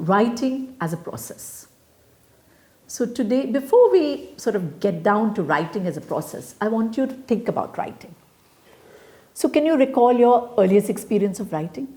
writing as a process. So today, before we sort of get down to writing as a process, I want you to think about writing. So can you recall your earliest experience of writing?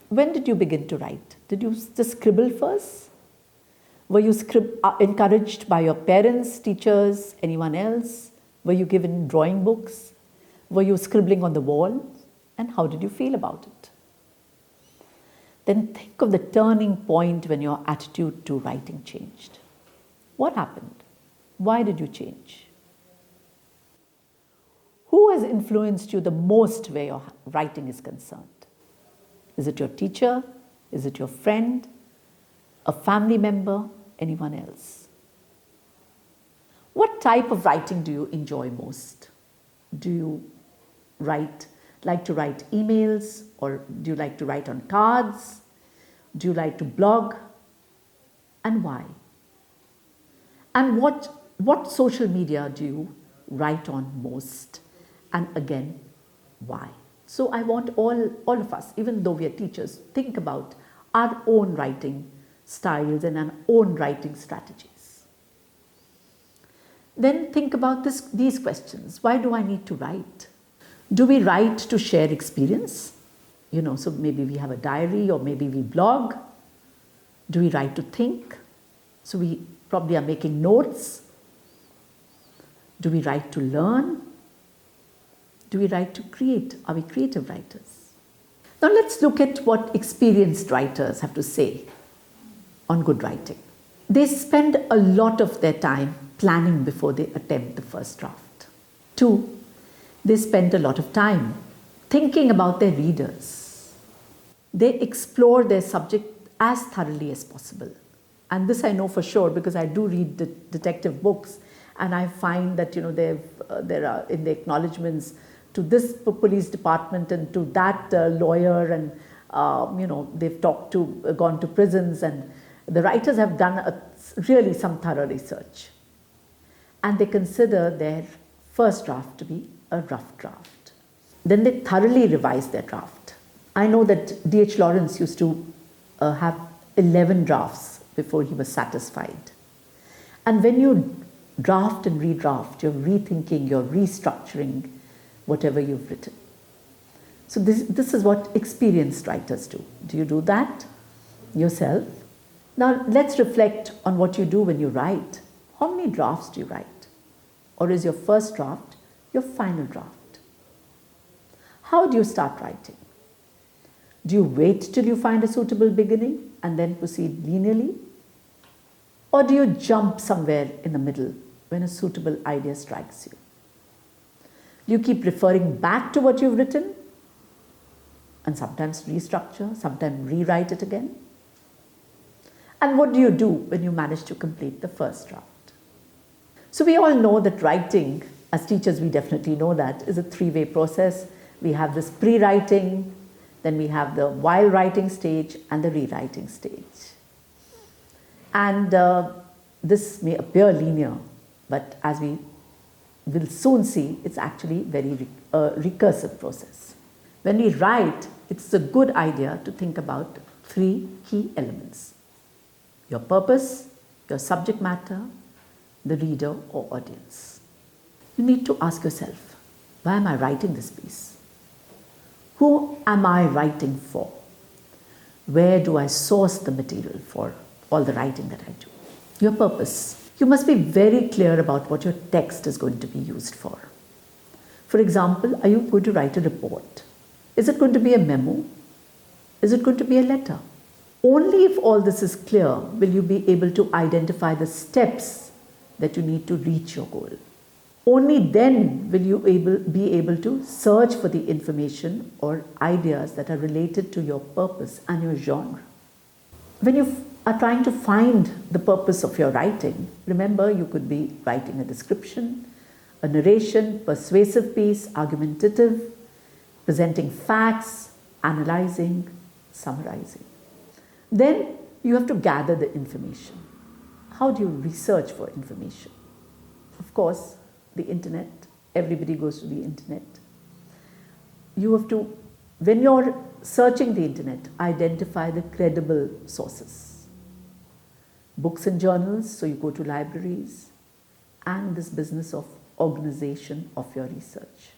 When did you begin to write? Did you just scribble first? Were you encouraged by your parents, teachers, anyone else? Were you given drawing books? Were you scribbling on the wall? And how did you feel about it? Then think of the turning point when your attitude to writing changed. What happened? Why did you change? Who has influenced you the most where your writing is concerned? Is it your teacher? Is it your friend? A family member? Anyone else? What type of writing do you enjoy most? Do you like to write emails, or do you like to write on cards? Do you like to blog? And why? And what social media do you write on most? And again, why? So I want all of us, even though we are teachers, think about our own writing styles and our own writing strategies. Then think about these questions. Why do I need to write? Do we write to share experience? So maybe we have a diary, or maybe we blog. Do we write to think? So we probably are making notes. Do we write to learn? Do we write to create? Are we creative writers? Now let's look at what experienced writers have to say on good writing. They spend a lot of their time planning before they attempt the first draft. 2, they spend a lot of time thinking about their readers. They explore their subject as thoroughly as possible. And this I know for sure because I do read detective books, and I find that there are in the acknowledgements to this police department and to that lawyer, and they've gone to prisons, and the writers have done really some thorough research. And they consider their first draft to be a rough draft. Then they thoroughly revise their draft. I know that D.H. Lawrence used to have 11 drafts before he was satisfied. And when you draft and redraft, you're rethinking, you're restructuring whatever you've written. So this is what experienced writers do. Do you do that yourself? Now let's reflect on what you do when you write. How many drafts do you write? Or is your first draft your final draft? How do you start writing? Do you wait till you find a suitable beginning and then proceed linearly? Or do you jump somewhere in the middle when a suitable idea strikes you? Do you keep referring back to what you've written and sometimes restructure, sometimes rewrite it again? And what do you do when you manage to complete the first draft? So we all know that writing, as teachers we definitely know that, is a 3-way process. We have this pre-writing, then we have the while writing stage and the rewriting stage. And this may appear linear, but as we will soon see, it's actually very recursive process. When we write, it's a good idea to think about 3 key elements: your purpose, your subject matter, the reader or audience. You need to ask yourself, why am I writing this piece? Who am I writing for? Where do I source the material for all the writing that I do? Your purpose. You must be very clear about what your text is going to be used for. For example, are you going to write a report? Is it going to be a memo? Is it going to be a letter? Only if all this is clear will you be able to identify the steps that you need to reach your goal. Only then will you be able to search for the information or ideas that are related to your purpose and your genre. When you are trying to find the purpose of your writing, remember you could be writing a description, a narration, persuasive piece, argumentative, presenting facts, analyzing, summarizing. Then you have to gather the information. How do you research for information? Of course, the internet. Everybody goes to the internet. You have to, when you're searching the internet, identify the credible sources. books and journals, so you go to libraries, and this business of organization of your research.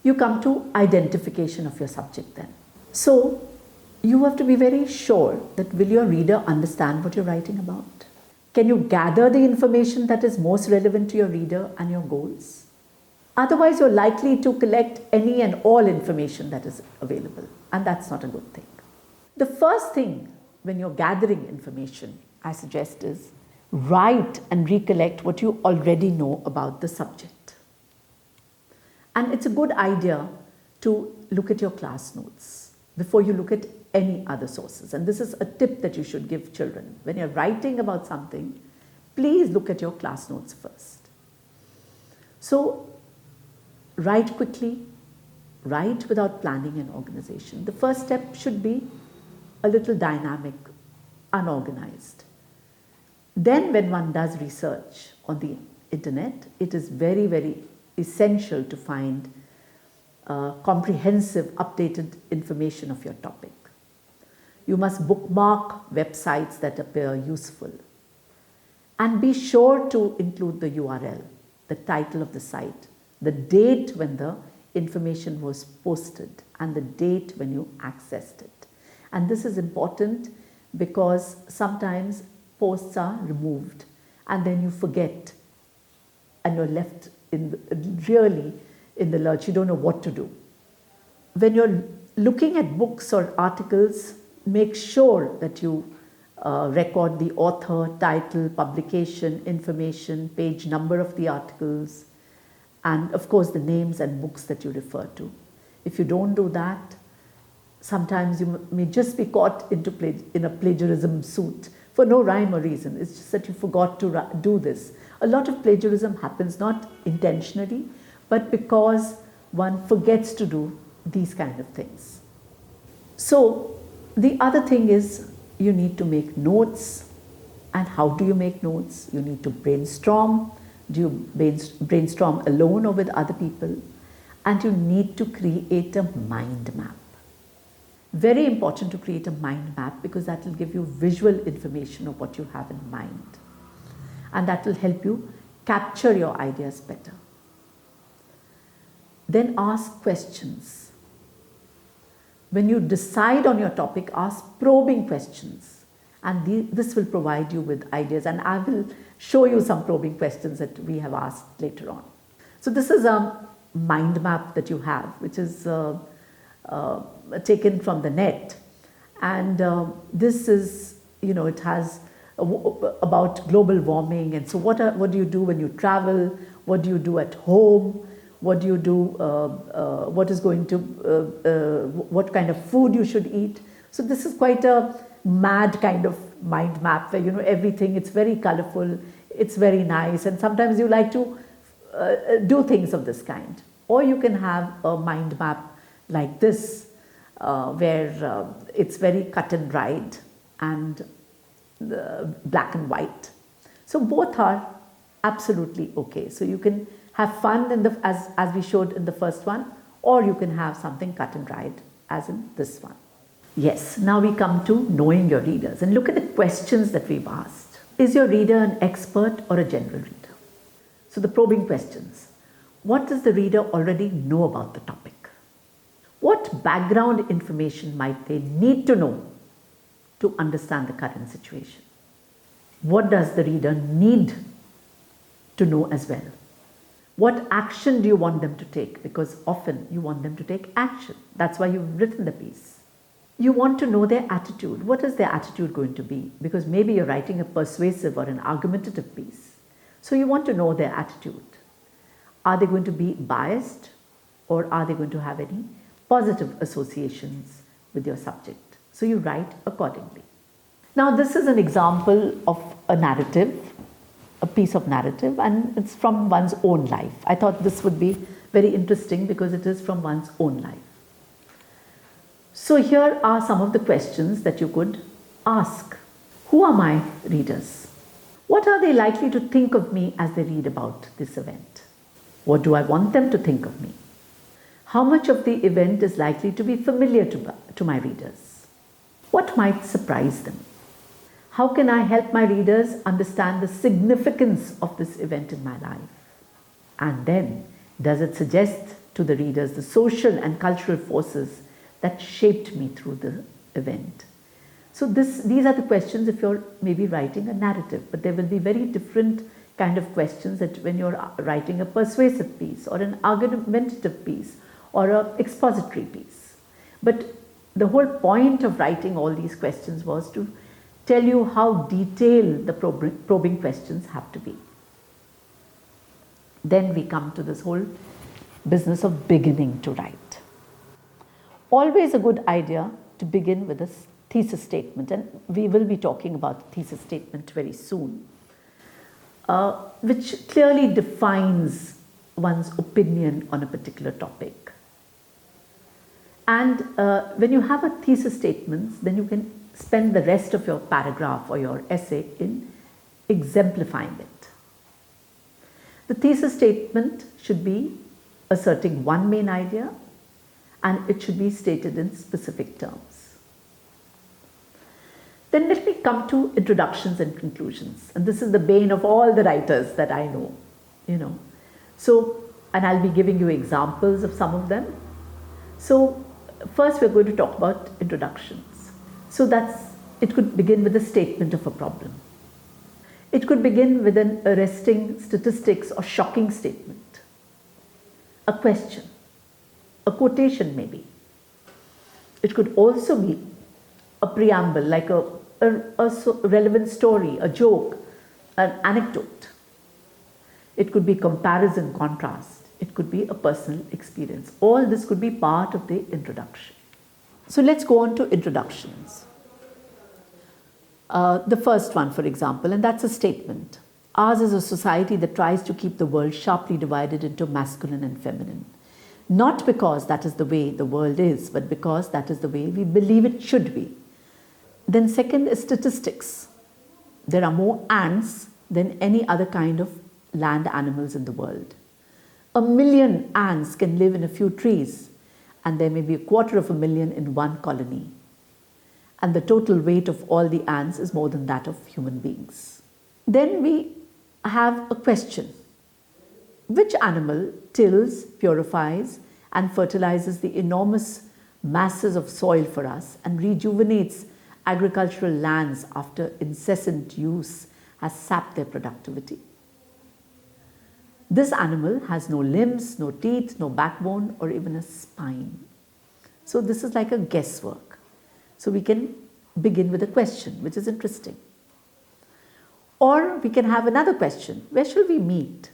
You come to identification of your subject then. So you have to be very sure that will your reader understand what you're writing about? Can you gather the information that is most relevant to your reader and your goals? Otherwise, you're likely to collect any and all information that is available, and that's not a good thing. The first thing when you're gathering information, I suggest, is write and recollect what you already know about the subject. And it's a good idea to look at your class notes before you look at any other sources. And this is a tip that you should give children. When you're writing about something, please look at your class notes first. So write quickly, write without planning and organization. The first step should be a little dynamic, unorganized. Then when one does research on the internet, it is very, very essential to find comprehensive, updated information of your topic. You must bookmark websites that appear useful. And be sure to include the URL, the title of the site, the date when the information was posted, and the date when you accessed it. And this is important because sometimes posts are removed and then you forget and you're left really in the lurch. You don't know what to do. When you're looking at books or articles, make sure that you record the author, title, publication, information, page number of the articles, and of course the names and books that you refer to. If you don't do that, sometimes you may just be caught in a plagiarism suit for no rhyme or reason. It's just that you forgot to do this. A lot of plagiarism happens not intentionally, but because one forgets to do these kind of things. So the other thing is you need to make notes. And how do you make notes? You need to brainstorm. Do you brainstorm alone or with other people? And you need to create a mind map. Very important to create a mind map because that will give you visual information of what you have in mind. And that will help you capture your ideas better. Then ask questions. When you decide on your topic, ask probing questions. And this will provide you with ideas. And I will show you some probing questions that we have asked later on. So this is a mind map that you have, which is taken from the net. And this is, it has about global warming. And so what do you do when you travel? What do you do at home? What do you do? What kind of food you should eat? So this is quite a mad kind of mind map where everything. It's very colorful. It's very nice, and sometimes you like to do things of this kind. Or you can have a mind map like this, where it's very cut and dried and black and white. So both are absolutely okay. So you can have fun as we showed in the first one, or you can have something cut and dried as in this one. Yes, now we come to knowing your readers and look at the questions that we've asked. Is your reader an expert or a general reader? So the probing questions. What does the reader already know about the topic? What background information might they need to know to understand the current situation? What does the reader need to know as well? What action do you want them to take? Because often you want them to take action. That's why you've written the piece. You want to know their attitude. What is their attitude going to be? Because maybe you're writing a persuasive or an argumentative piece. So you want to know their attitude. Are they going to be biased, or are they going to have any positive associations with your subject? So you write accordingly. Now this is an example of a narrative, a piece of narrative, and it's from one's own life. I thought this would be very interesting because it is from one's own life. So here are some of the questions that you could ask. Who are my readers? What are they likely to think of me as they read about this event? What do I want them to think of me? How much of the event is likely to be familiar to my readers? What might surprise them? How can I help my readers understand the significance of this event in my life? And then, does it suggest to the readers the social and cultural forces that shaped me through the event? So these are the questions if you're maybe writing a narrative, but there will be very different kind of questions that when you're writing a persuasive piece or an argumentative piece or an expository piece. But the whole point of writing all these questions was to tell you how detailed the probing questions have to be. Then we come to this whole business of beginning to write. Always a good idea to begin with a thesis statement, and we will be talking about the thesis statement very soon, which clearly defines one's opinion on a particular topic. And when you have a thesis statement, then you can spend the rest of your paragraph or your essay in exemplifying it. The thesis statement should be asserting one main idea, and it should be stated in specific terms. Then let me come to introductions and conclusions. And this is the bane of all the writers that I know, So, and I'll be giving you examples of some of them. So, first we're going to talk about introductions. So it could begin with a statement of a problem. It could begin with an arresting statistics or shocking statement. A question, a quotation maybe. It could also be a preamble, like a relevant story, a joke, an anecdote. It could be comparison, contrast. It could be a personal experience. All this could be part of the introduction. So let's go on to introductions. The first one, for example, and that's a statement. Ours is a society that tries to keep the world sharply divided into masculine and feminine. Not because that is the way the world is, but because that is the way we believe it should be. Then second is statistics. There are more ants than any other kind of land animals in the world. 1 million ants can live in a few trees, and there may be 250,000 in one colony. And the total weight of all the ants is more than that of human beings. Then we have a question. Which animal tills, purifies, and fertilizes the enormous masses of soil for us and rejuvenates agricultural lands after incessant use has sapped their productivity? This animal has no limbs, no teeth, no backbone, or even a spine. So this is like a guesswork. So we can begin with a question, which is interesting. Or we can have another question. Where shall we meet?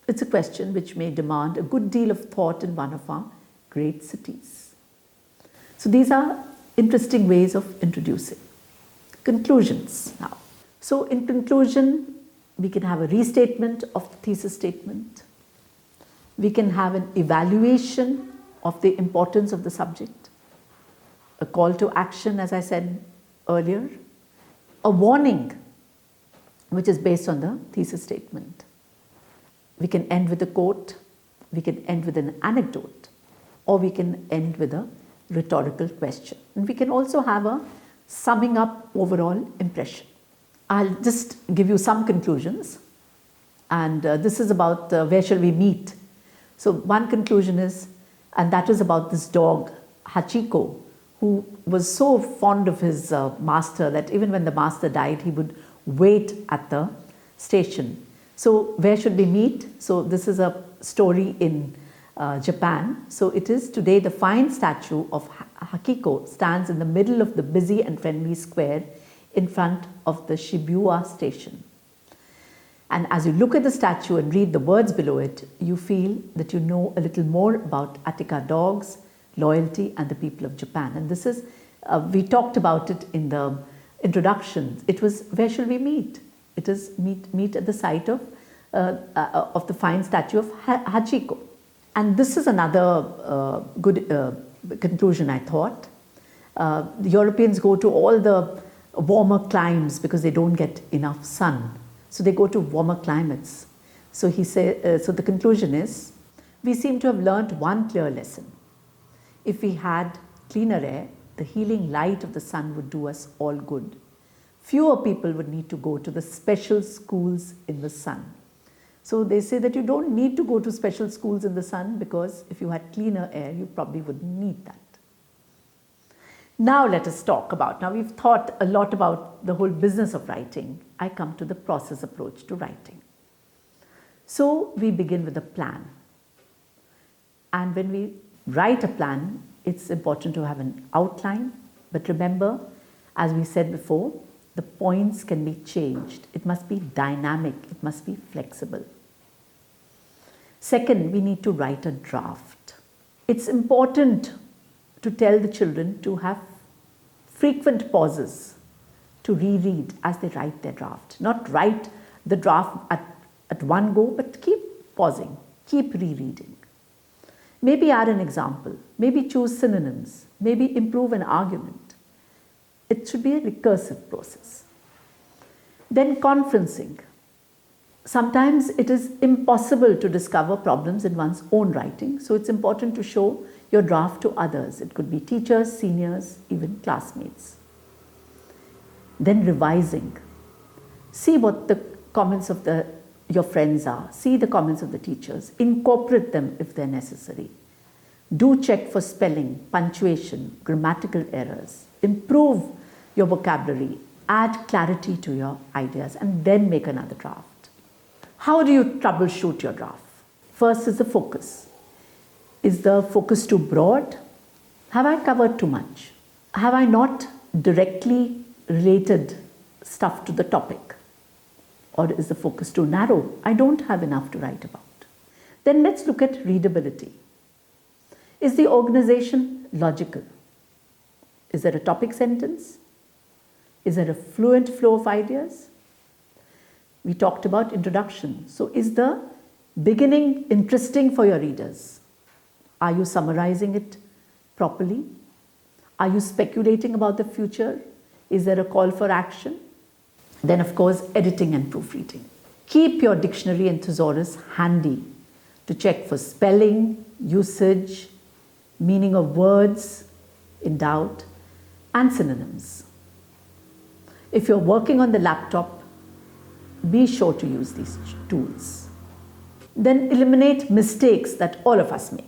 It's a question which may demand a good deal of thought in one of our great cities. So these are interesting ways of introducing. Conclusions now. So in conclusion, we can have a restatement of the thesis statement. We can have an evaluation of the importance of the subject. A call to action, as I said earlier. A warning, which is based on the thesis statement. We can end with a quote, we can end with an anecdote, or we can end with a rhetorical question. And we can also have a summing up overall impression. I'll just give you some conclusions, and this is about where shall we meet. So one conclusion is, and that is about this dog, Hachiko, who was so fond of his master that even when the master died, he would wait at the station. So where should we meet? So this is a story in Japan. So it is today the fine statue of Hachiko stands in the middle of the busy and friendly square in front of the Shibuya station. And as you look at the statue and read the words below it, you feel that you know a little more about Attica dogs, loyalty, and the people of Japan. And this is, we talked about it in the introduction. It was, where shall we meet? It is meet at the site of the fine statue of Hachiko. And this is another good conclusion, I thought. The Europeans go to all the warmer climes because they don't get enough sun. So they go to warmer climates. So he said, so the conclusion is, we seem to have learnt one clear lesson. If we had cleaner air, the healing light of the sun would do us all good. Fewer people would need to go to the special schools in the sun. So they say that you don't need to go to special schools in the sun, because if you had cleaner air, you probably wouldn't need that. Now let us talk about, now we've thought a lot about the whole business of writing. I come to the process approach to writing. So we begin with a plan. And when we write a plan, it's important to have an outline. But remember, as we said before, the points can be changed. It must be dynamic. It must be flexible. Second, we need to write a draft. It's important to tell the children to have frequent pauses to reread as they write their draft. Not write the draft at one go, but keep pausing, keep rereading. Maybe add an example, maybe choose synonyms, maybe improve an argument. It should be a recursive process. Then conferencing. Sometimes it is impossible to discover problems in one's own writing, so it's important to show your draft to others. It could be teachers, seniors, even classmates. Then revising. See what the comments of your friends are. See the comments of the teachers. Incorporate them if they're necessary. Do check for spelling, punctuation, grammatical errors. Improve your vocabulary. Add clarity to your ideas, and then make another draft. How do you troubleshoot your draft? First is the focus. Is the focus too broad? Have I covered too much? Have I not directly related stuff to the topic? Or is the focus too narrow? I don't have enough to write about. Then let's look at readability. Is the organization logical? Is there a topic sentence? Is there a fluent flow of ideas? We talked about introduction. So is the beginning interesting for your readers? Are you summarizing it properly? Are you speculating about the future? Is there a call for action? Then, of course, editing and proofreading. Keep your dictionary and thesaurus handy to check for spelling, usage, meaning of words in doubt, and synonyms. If you're working on the laptop, be sure to use these tools. Then eliminate mistakes that all of us make.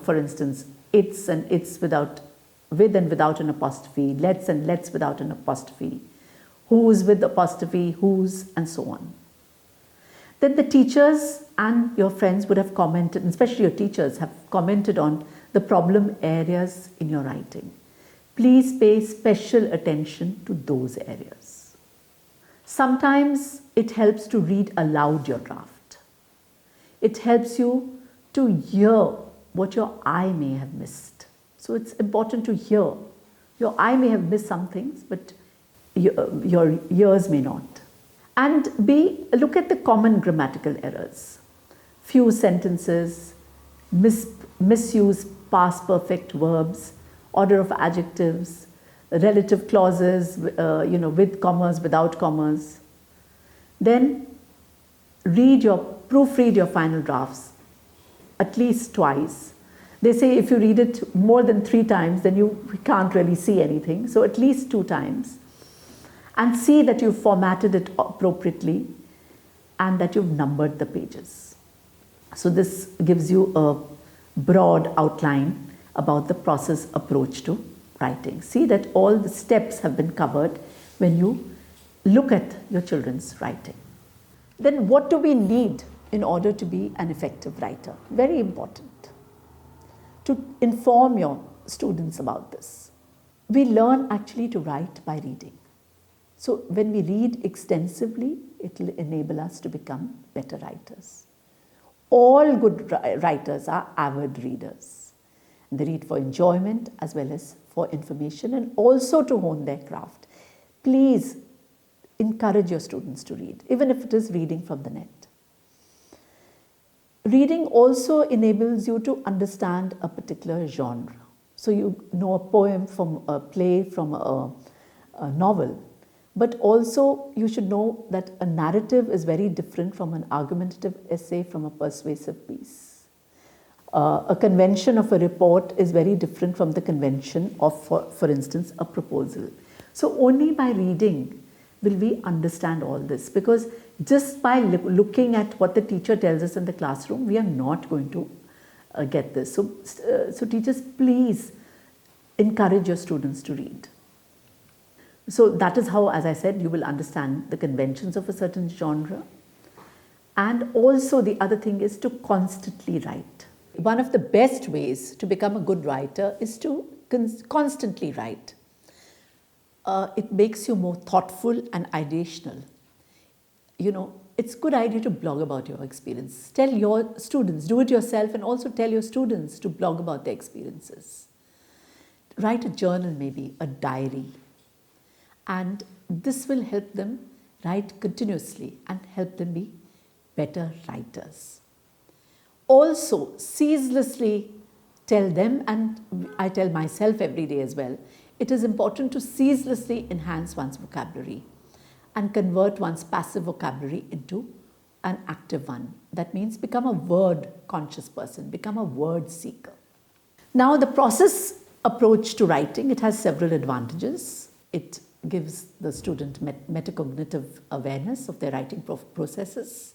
For instance, it's and it's with and without an apostrophe, let's and let's without an apostrophe, who's with apostrophe, whose, and so on. Then the teachers and your friends would have commented, and especially your teachers have commented on the problem areas in your writing. Please pay special attention to those areas. Sometimes it helps to read aloud your draft. It helps you to hear what your eye may have missed. So it's important to hear. Your eye may have missed some things, but your ears may not. And look at the common grammatical errors. Few sentences, misuse past perfect verbs, order of adjectives, relative clauses, with commas, without commas. Then proofread your final drafts at least twice. They say if you read it more than 3 times, then you can't really see anything. So at least 2 times. And see that you've formatted it appropriately and that you've numbered the pages. So this gives you a broad outline about the process approach to writing. See that all the steps have been covered when you look at your children's writing. Then what do we need in order to be an effective writer? Very important to inform your students about this. We learn actually to write by reading. So when we read extensively, it will enable us to become better writers. All good writers are avid readers. They read for enjoyment as well as for information and also to hone their craft. Please encourage your students to read, even if it is reading from the net. Reading also enables you to understand a particular genre. So you know a poem from a play, from a novel. But also you should know that a narrative is very different from an argumentative essay from a persuasive piece. A convention of a report is very different from the convention of, for instance, a proposal. So only by reading will we understand all this, because just by looking at what the teacher tells us in the classroom, we are not going to get this. So teachers, please encourage your students to read. So that is how, as I said, you will understand the conventions of a certain genre. And also the other thing is to constantly write. One of the best ways to become a good writer is to constantly write. It makes you more thoughtful and ideational. You know, it's a good idea to blog about your experience. Tell your students, do it yourself, and also tell your students to blog about their experiences. Write a journal, maybe a diary. And this will help them write continuously and help them be better writers. Also, ceaselessly tell them, and I tell myself every day as well, it is important to ceaselessly enhance one's vocabulary and convert one's passive vocabulary into an active one. That means become a word conscious person, become a word seeker. Now, the process approach to writing, it has several advantages. It gives the student metacognitive awareness of their writing processes.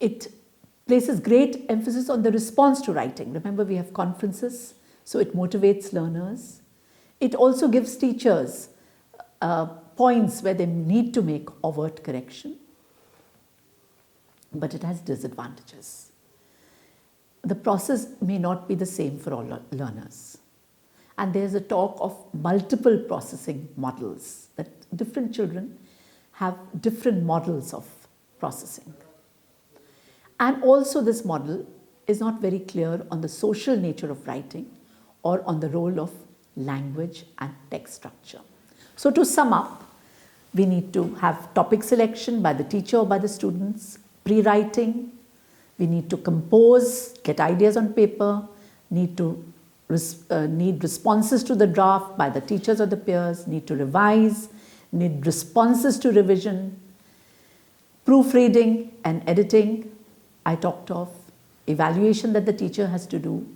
It places great emphasis on the response to writing. Remember, we have conferences, so it motivates learners. It also gives teachers points where they need to make overt correction, but it has disadvantages. The process may not be the same for all learners. And there's a talk of multiple processing models, that different children have different models of processing. And also this model is not very clear on the social nature of writing or on the role of language and text structure. So to sum up, we need to have topic selection by the teacher or by the students, pre-writing, we need to compose, get ideas on paper, need responses to the draft by the teachers or the peers, need to revise, need responses to revision, proofreading and editing, I talked of, evaluation that the teacher has to do.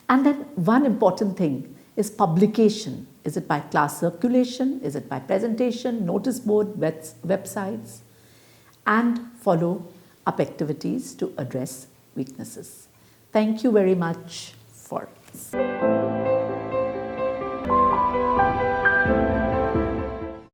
And then one important thing is publication. Is it by class circulation? Is it by presentation, notice board, websites? And follow up activities to address weaknesses. Thank you very much for this.